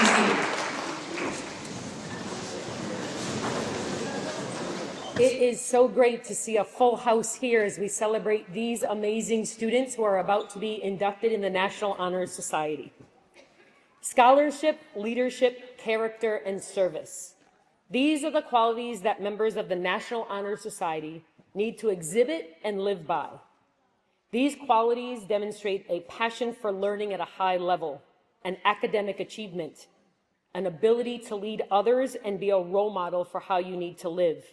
be seated. It is so great to see a full house here as we celebrate these amazing students who are about to be inducted in the National Honor Society. Scholarship, leadership, character, and service. These are the qualities that members of the National Honor Society need to exhibit and live by. These qualities demonstrate a passion for learning at a high level, an academic achievement, an ability to lead others and be a role model for how you need to live.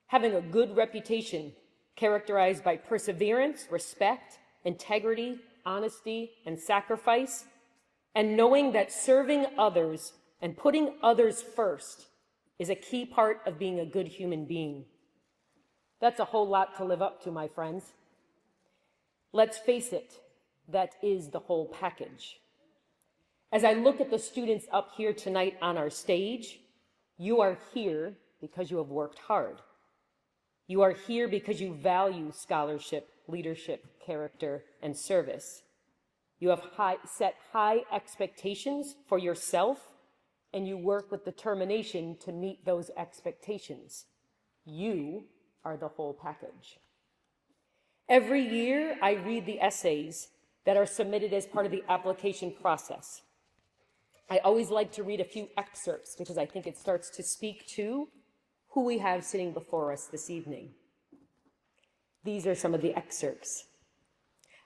Having a good reputation characterized by perseverance, respect, integrity, honesty, and sacrifice, and knowing that serving others and putting others first is a key part of being a good human being. That's a whole lot to live up to, my friends. Let's face it, that is the whole package. As I look at the students up here tonight on our stage, you are here because you have worked hard. You are here because you value scholarship, leadership, character, and service. You have set high expectations for yourself, and you work with determination to meet those expectations. You are the whole package. Every year, I read the essays that are submitted as part of the application process. I always like to read a few excerpts because I think it starts to speak to who we have sitting before us this evening. These are some of the excerpts.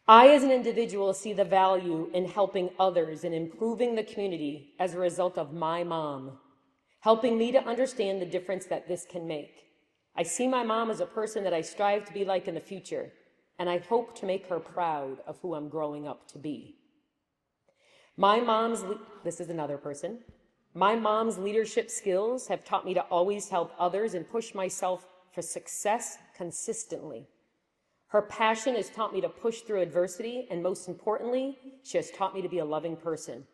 I, as an individual, see the value in helping others and improving the community as a result of my mom, helping me to understand the difference that this can make. I see my mom as a person that I strive to be like in the future, and I hope to make her proud of who I'm growing up to be. This is another person. My mom's leadership skills have taught me to always help others and push myself for success consistently. Her passion has taught me to push through adversity, and most importantly, she has taught me to be a loving person.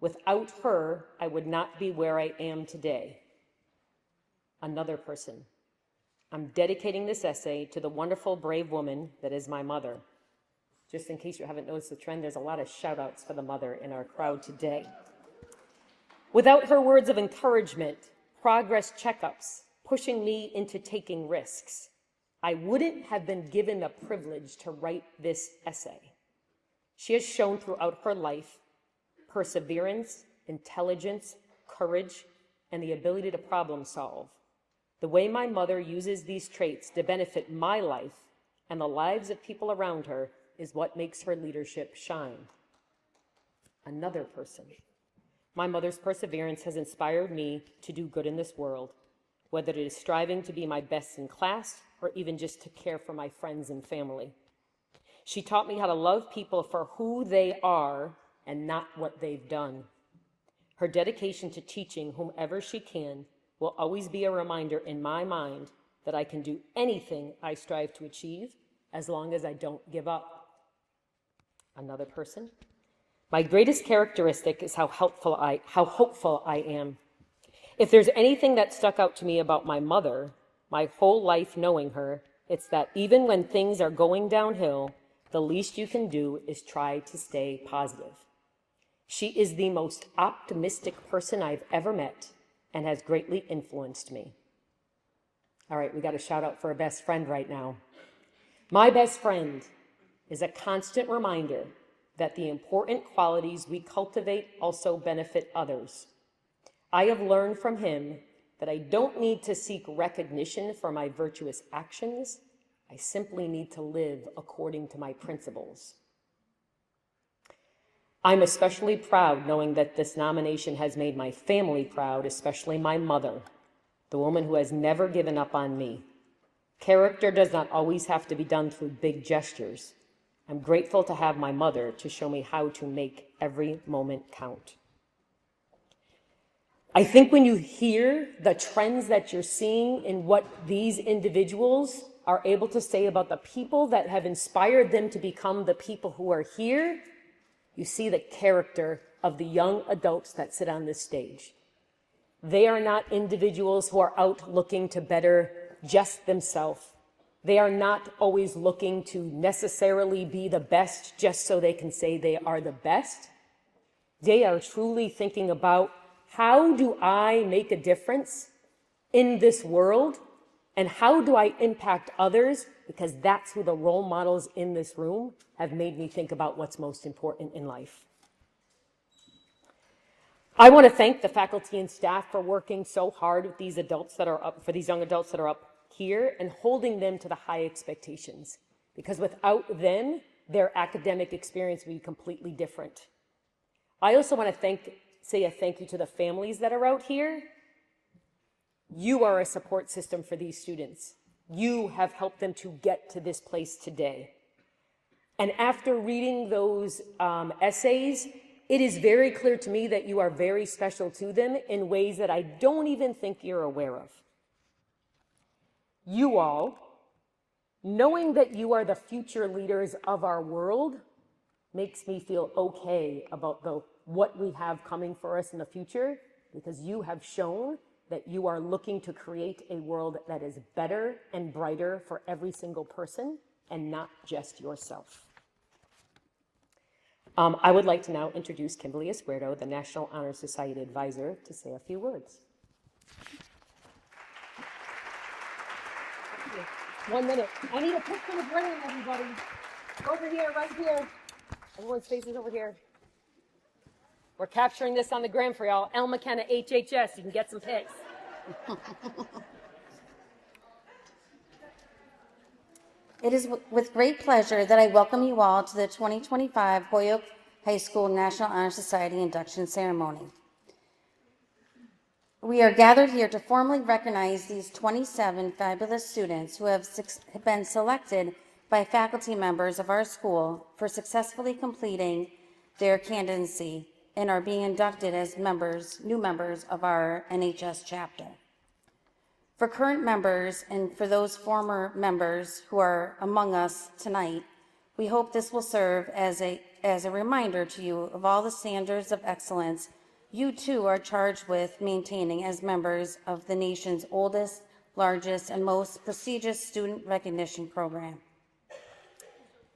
Without her, I would not be where I am today. Another person. I'm dedicating this essay to the wonderful, brave woman that is my mother. Just in case you haven't noticed the trend, there's a lot of shout outs for the mother in our crowd today. Without her words of encouragement, progress checkups, pushing me into taking risks, I wouldn't have been given the privilege to write this essay. She has shown throughout her life perseverance, intelligence, courage, and the ability to problem solve. The way my mother uses these traits to benefit my life and the lives of people around her is what makes her leadership shine. Another person. My mother's perseverance has inspired me to do good in this world, whether it is striving to be my best in class or even just to care for my friends and family. She taught me how to love people for who they are and not what they've done. Her dedication to teaching whomever she can will always be a reminder in my mind that I can do anything I strive to achieve as long as I don't give up. Another person. My greatest characteristic is how hopeful I am. If there's anything that stuck out to me about my mother, my whole life knowing her, it's that even when things are going downhill, the least you can do is try to stay positive. She is the most optimistic person I've ever met and has greatly influenced me. All right, we got a shout out for a best friend right now. My best friend is a constant reminder that the important qualities we cultivate also benefit others. I have learned from him that I don't need to seek recognition for my virtuous actions. I simply need to live according to my principles. I'm especially proud knowing that this nomination has made my family proud, especially my mother, the woman who has never given up on me. Character does not always have to be done through big gestures. I'm grateful to have my mother to show me how to make every moment count. I think when you hear the trends that you're seeing in what these individuals are able to say about the people that have inspired them to become the people who are here, you see the character of the young adults that sit on this stage. They are not individuals who are out looking to better just themselves. They are not always looking to necessarily be the best just so they can say they are the best. They are truly thinking about, how do I make a difference in this world? And how do I impact others? Because that's who the role models in this room have made me think about what's most important in life. I want to thank the faculty and staff for working so hard with these adults that are up, for these young adults that are up here, and holding them to the high expectations. Because without them, their academic experience would be completely different. I also want to say a thank you to the families that are out here. You are a support system for these students. You have helped them to get to this place today. And after reading those essays, it is very clear to me that you are very special to them in ways that I don't even think you're aware of. You all, knowing that you are the future leaders of our world, makes me feel okay about what we have coming for us in the future, because you have shown that you are looking to create a world that is better and brighter for every single person and not just yourself. I would like to now introduce Kimberly Esquerdo, the National Honor Society advisor, to say a few words. 1 minute. I need a picture of rain, everybody. Over here, right here. Everyone's faces over here. We're capturing this on the gram for y'all. El McKenna, HHS, you can get some pics. It is with great pleasure that I welcome you all to the 2025 Holyoke High School National Honor Society induction ceremony. We are gathered here to formally recognize these 27 fabulous students who have been selected by faculty members of our school for successfully completing their candidacy and are being inducted as new members of our NHS chapter. For current members and for those former members who are among us tonight, we hope this will serve as a reminder to you of all the standards of excellence you too are charged with maintaining as members of the nation's oldest, largest, and most prestigious student recognition program.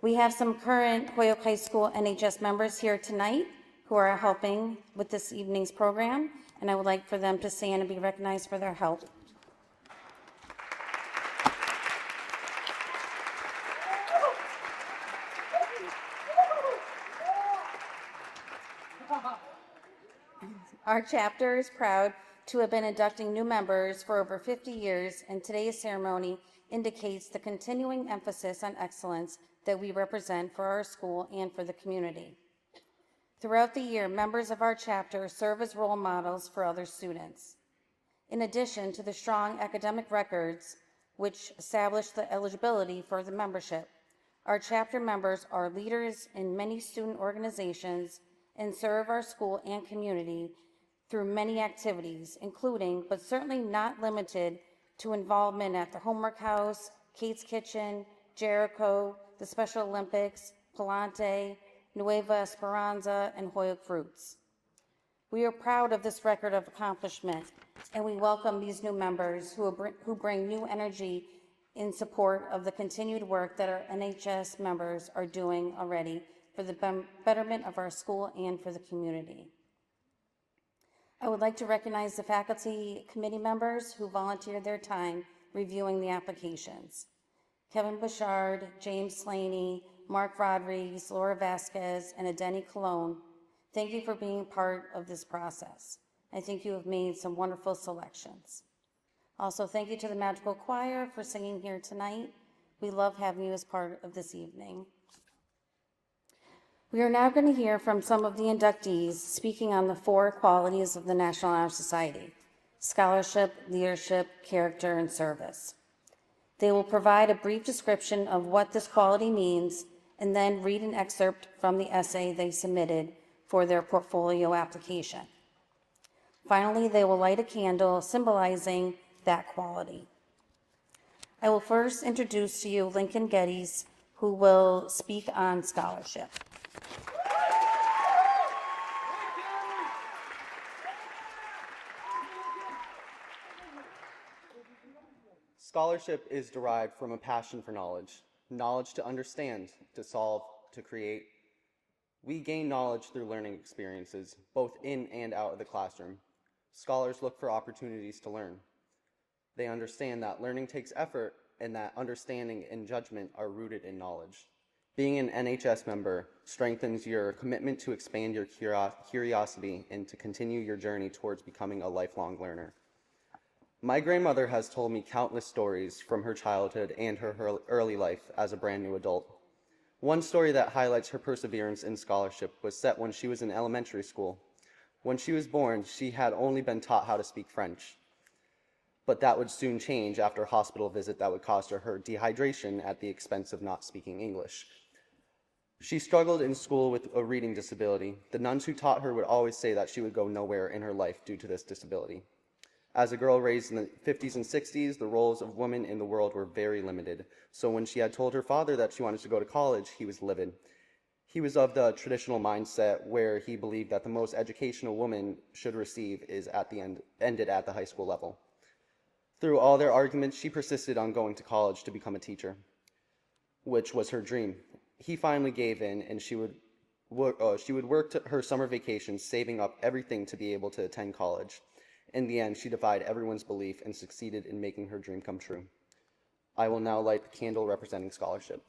We have some current Holyoke High School NHS members here tonight who are helping with this evening's program, and I would like for them to stand and be recognized for their help. Our chapter is proud to have been inducting new members for over 50 years, and today's ceremony indicates the continuing emphasis on excellence that we represent for our school and for the community. Throughout the year, members of our chapter serve as role models for other students. In addition to the strong academic records which establish the eligibility for the membership, our chapter members are leaders in many student organizations and serve our school and community through many activities, including, but certainly not limited to, involvement at the Homework House, Kate's Kitchen, Jericho, the Special Olympics, Palante, Nueva Esperanza, and Holyoke Fruits. We are proud of this record of accomplishment, and we welcome these new members who bring new energy in support of the continued work that our NHS members are doing already for the betterment of our school and for the community. I would like to recognize the faculty committee members who volunteered their time reviewing the applications. Kevin Bechard, James Slaney, Mark Rodriguez, Laura Vasquez, and Leilany Colon, thank you for being part of this process. I think you have made some wonderful selections. Also, thank you to the Magical Choir for singing here tonight. We love having you as part of this evening. We are now going to hear from some of the inductees speaking on the 4 qualities of the National Honor Society: scholarship, leadership, character, and service. They will provide a brief description of what this quality means and then read an excerpt from the essay they submitted for their portfolio application. Finally, they will light a candle symbolizing that quality. I will first introduce to you Linken Geddis, who will speak on scholarship. Scholarship is derived from a passion for knowledge, knowledge to understand, to solve, to create, We gain knowledge through learning experiences, both in and out of the classroom. Scholars look for opportunities to learn. They understand that learning takes effort and that understanding and judgment are rooted in knowledge. Being an NHS member strengthens your commitment to expand your curiosity and to continue your journey towards becoming a lifelong learner. My grandmother has told me countless stories from her childhood and her early life as a brand new adult. One story that highlights her perseverance in scholarship was set when she was in elementary school. When she was born, she had only been taught how to speak French, but that would soon change after a hospital visit that would cost her dehydration at the expense of not speaking English. She struggled in school with a reading disability. The nuns who taught her would always say that she would go nowhere in her life due to this disability. As a girl raised in the 50s and 60s, the roles of women in the world were very limited. So when she had told her father that she wanted to go to college, he was livid. He was of the traditional mindset where he believed that the most education a woman should receive is ended at the high school level. Through all their arguments, she persisted on going to college to become a teacher, which was her dream. He finally gave in, and she would work her summer vacations, saving up everything to be able to attend college. In the end, she defied everyone's belief and succeeded in making her dream come true. I will now light the candle representing scholarship.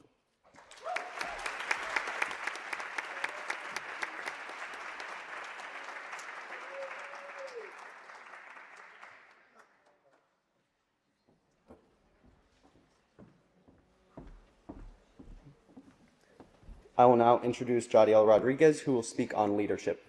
I will now introduce Yadiel Rodriguez, who will speak on leadership.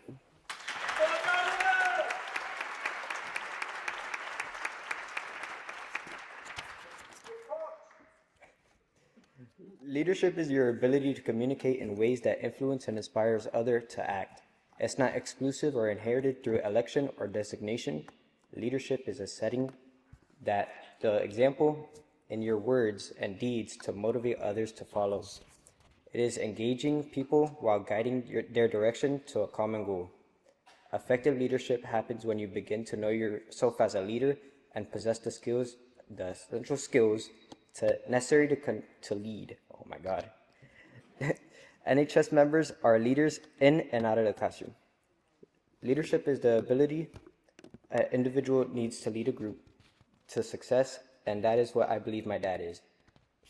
Leadership is your ability to communicate in ways that influence and inspires others to act. It's not exclusive or inherited through election or designation. Leadership is a setting that the example in your words and deeds to motivate others to follow. It is engaging people while guiding their direction to a common goal. Effective leadership happens when you begin to know yourself as a leader and possess the essential skills necessary to lead. Oh my God. NHS members are leaders in and out of the classroom. Leadership is the ability an individual needs to lead a group to success, and that is what I believe my dad is.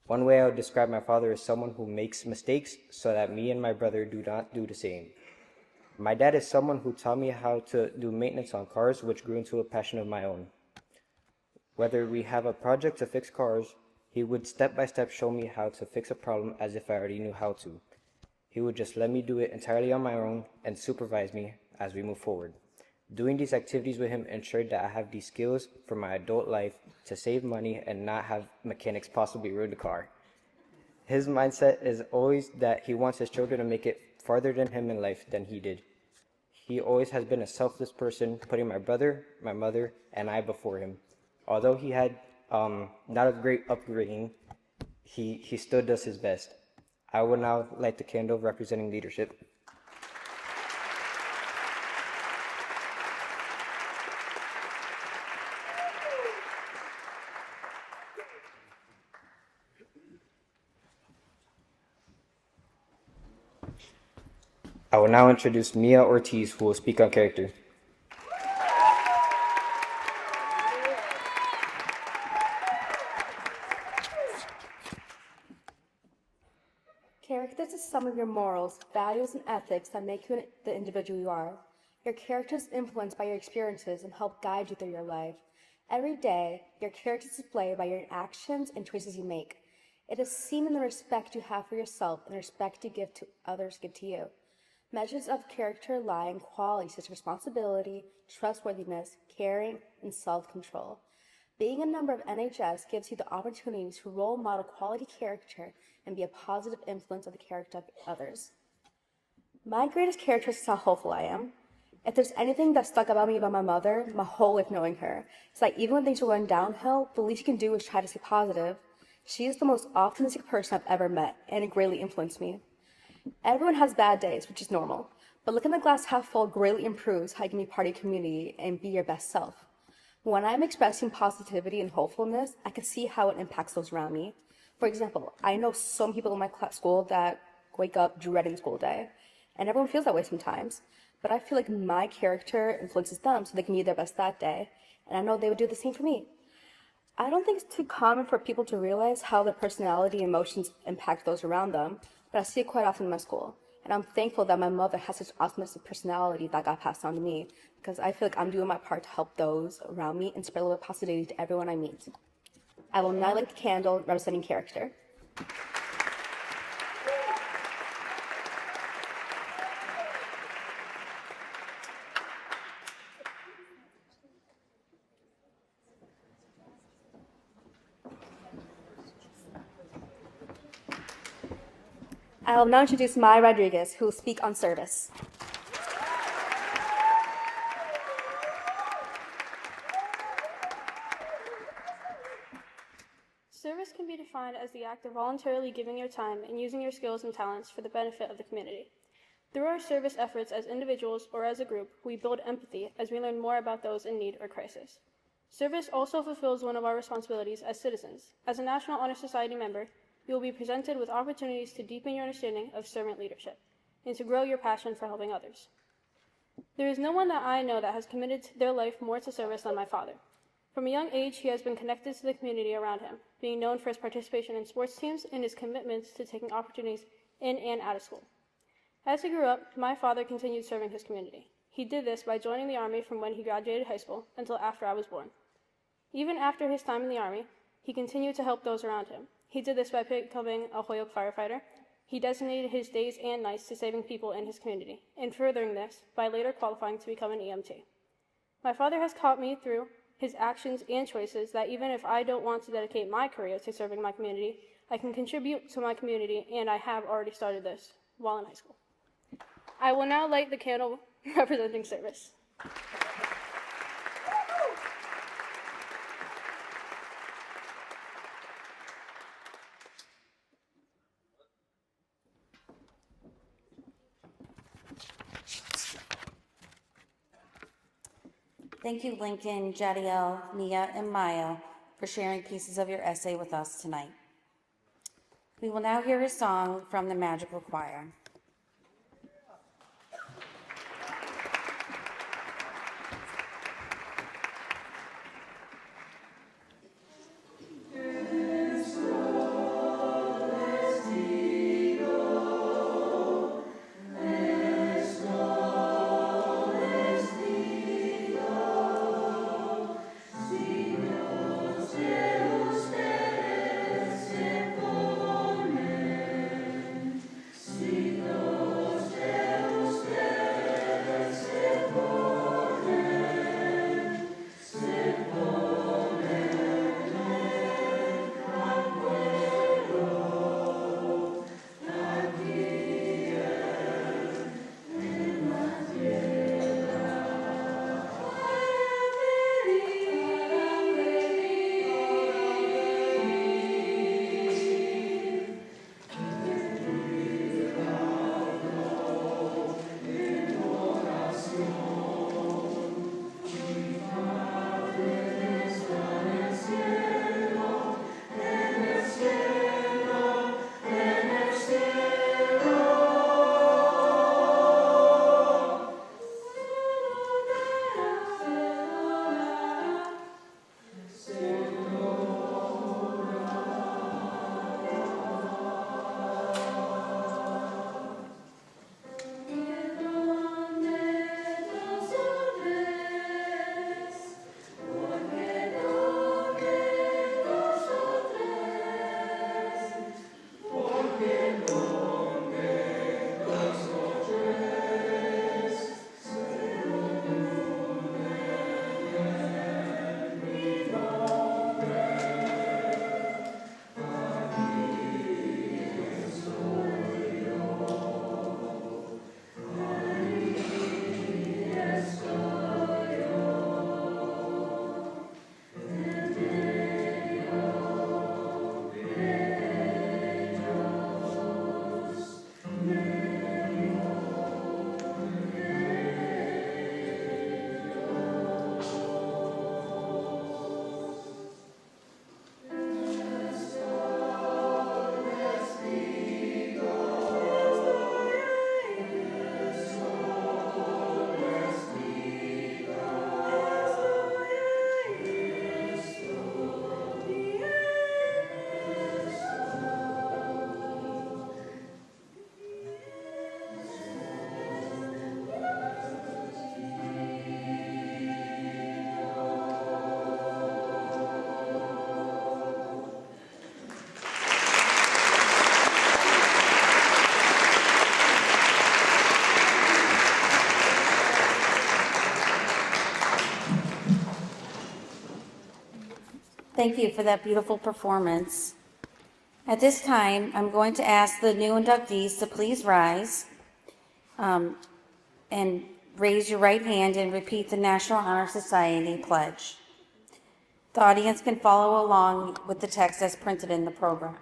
One way I would describe my father is someone who makes mistakes so that me and my brother do not do the same. My dad is someone who taught me how to do maintenance on cars, which grew into a passion of my own. Whether we have a project to fix cars, he would step by step show me how to fix a problem as if I already knew how to. He would just let me do it entirely on my own and supervise me as we move forward. Doing these activities with him ensured that I have these skills for my adult life to save money and not have mechanics possibly ruin the car. His mindset is always that he wants his children to make it farther than him in life than he did. He always has been a selfless person, putting my brother, my mother, and I before him. Although he had not a great upbringing, he still does his best. I will now light the candle representing leadership. I will now introduce Mya Ortiz, who will speak on character. Character is some of your morals, values, and ethics that make you the individual you are. Your character is influenced by your experiences and help guide you through your life. Every day, your character is displayed by your actions and choices you make. It is seen in the respect you have for yourself and the respect you give to others give to you. Measures of character lie in qualities such as responsibility, trustworthiness, caring, and self-control. Being a member of NHS gives you the opportunity to role model quality character and be a positive influence on the character of others. My greatest characteristic is how hopeful I am. If there's anything that stuck about me about my mother, my whole life knowing her, it's like even when things were going downhill, the least you can do is try to stay positive. She is the most optimistic person I've ever met, and it greatly influenced me. Everyone has bad days, which is normal, but looking at the glass half full greatly improves how you can be part of your community and be your best self. When I'm expressing positivity and hopefulness, I can see how it impacts those around me. For example, I know some people in my school that wake up dreading school day. And everyone feels that way sometimes. But I feel like my character influences them so they can be their best that day. And I know they would do the same for me. I don't think it's too common for people to realize how their personality and emotions impact those around them, but I see it quite often in my school. And I'm thankful that my mother has such optimistic personality that got passed on to me, because I feel like I'm doing my part to help those around me and spread a little positivity to everyone I meet. I will now light the candle representing character. I will now introduce Mya Rodriguez, who will speak on service. Service can be defined as the act of voluntarily giving your time and using your skills and talents for the benefit of the community. Through our service efforts as individuals or as a group, we build empathy as we learn more about those in need or crisis. Service also fulfills one of our responsibilities as citizens. As a National Honor Society member, you will be presented with opportunities to deepen your understanding of servant leadership and to grow your passion for helping others. There is no one that I know that has committed their life more to service than my father. From a young age, he has been connected to the community around him, being known for his participation in sports teams and his commitments to taking opportunities in and out of school. As he grew up, my father continued serving his community. He did this by joining the Army from when he graduated high school until after I was born. Even after his time in the Army, he continued to help those around him. He did this by becoming a Holyoke firefighter. He designated his days and nights to saving people in his community, and furthering this by later qualifying to become an EMT. My father has taught me through his actions and choices that even if I don't want to dedicate my career to serving my community, I can contribute to my community, and I have already started this while in high school. I will now light the candle representing service. Thank you, Lincoln, Jadiel, Mya, and Maya, for sharing pieces of your essay with us tonight. We will now hear a song from the Magical Choir. See Thank you for that beautiful performance. At this time, I'm going to ask the new inductees to please rise and raise your right hand and repeat the National Honor Society pledge. The audience can follow along with the text as printed in the program.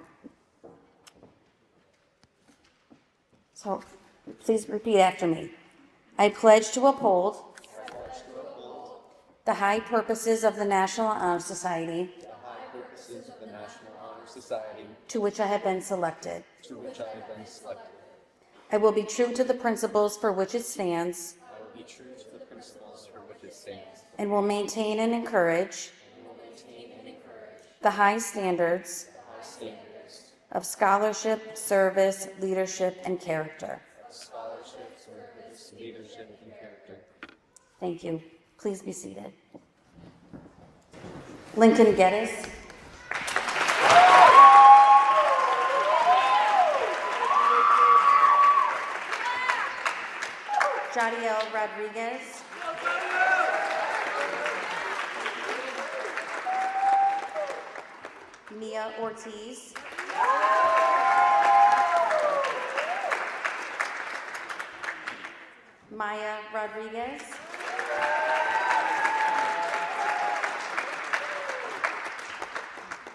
So please repeat after me. I pledge to uphold the high purposes of the National Honor Society to which I have been selected. I will be true to the principles for which it stands and will maintain and encourage the high standards of scholarship, service, leadership, and character. Thank you. Please be seated. Linken Geddis. Yadiel Rodriguez. Mya Ortiz. Mya Rodriguez.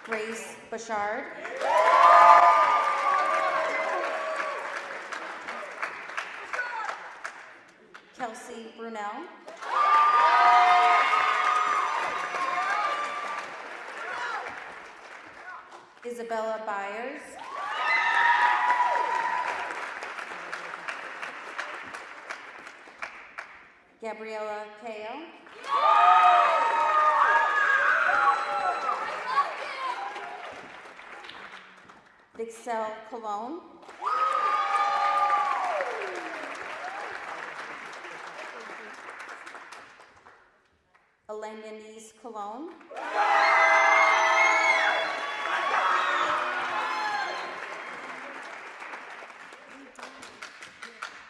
Grace Bechard. Kelcy Brunelle. Issabella Byers. Gabriella Cayo. Vicssel Colon. Elenializ Colon.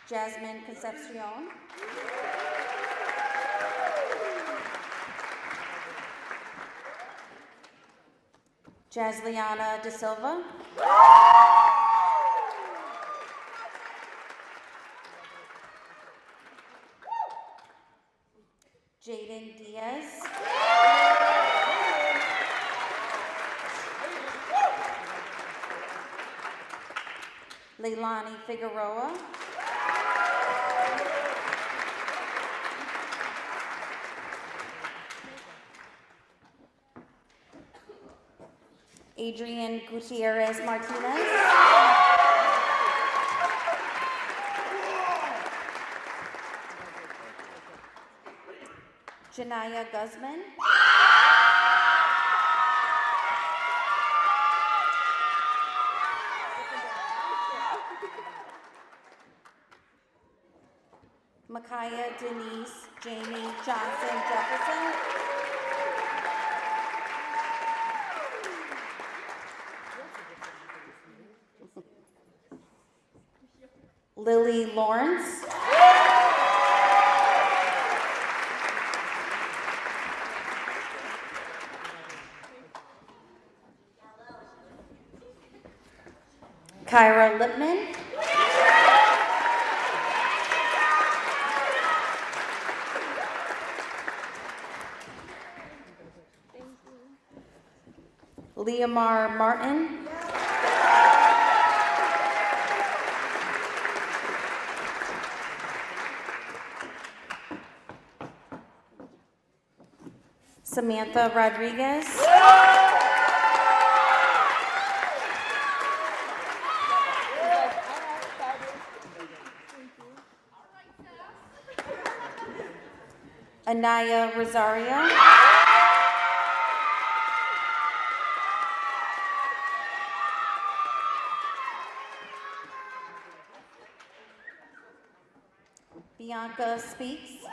Jasmine Concepcion. Jaslyanna Dasvila. Jaden Diaz. Leilany Figueroa. Adrian Gutierrez Martinez. Janiah Guzman. Mikiadenise Johnson Jefferson. Lilly Lawrence. Kyra Lipman. Liamar Martin. Samantha Rodriguez. Anaya Rosario. Bianca Speaks.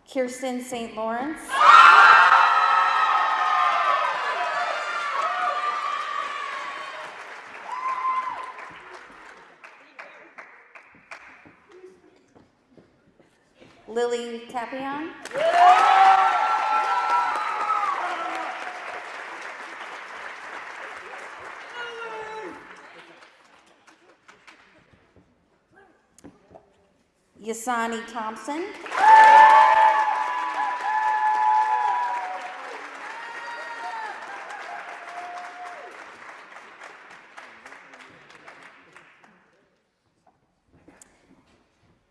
Kierstin St. Lawrence. Lily Tapion. Yasani Thompson.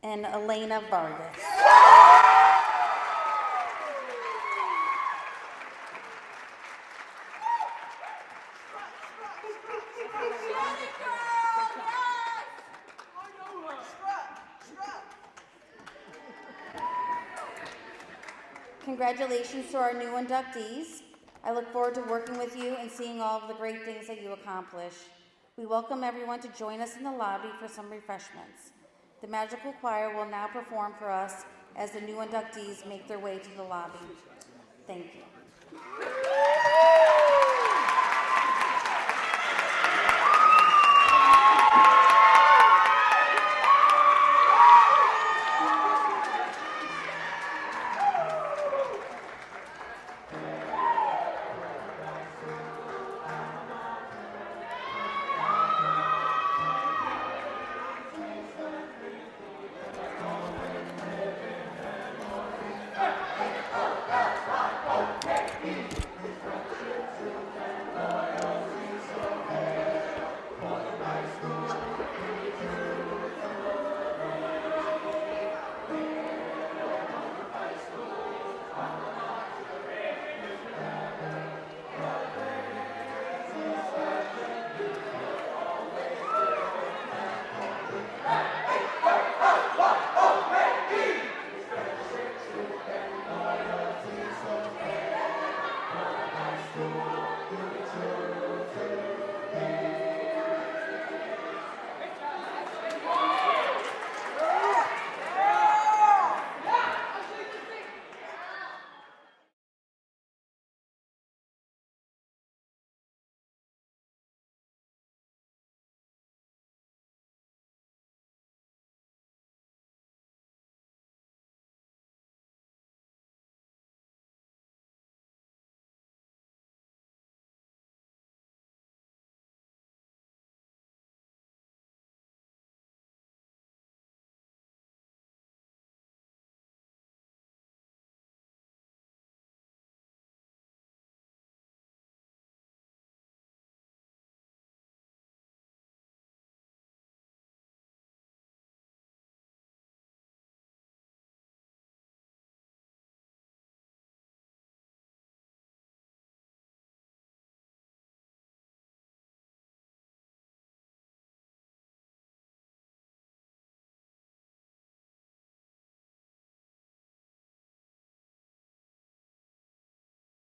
And Alaina Vargas. Congratulations to our new inductees. I look forward to working with you and seeing all of the great things that you accomplish. We welcome everyone to join us in the lobby for some refreshments. The Magical Choir will now perform for us as the new inductees make their way to the lobby. Thank you.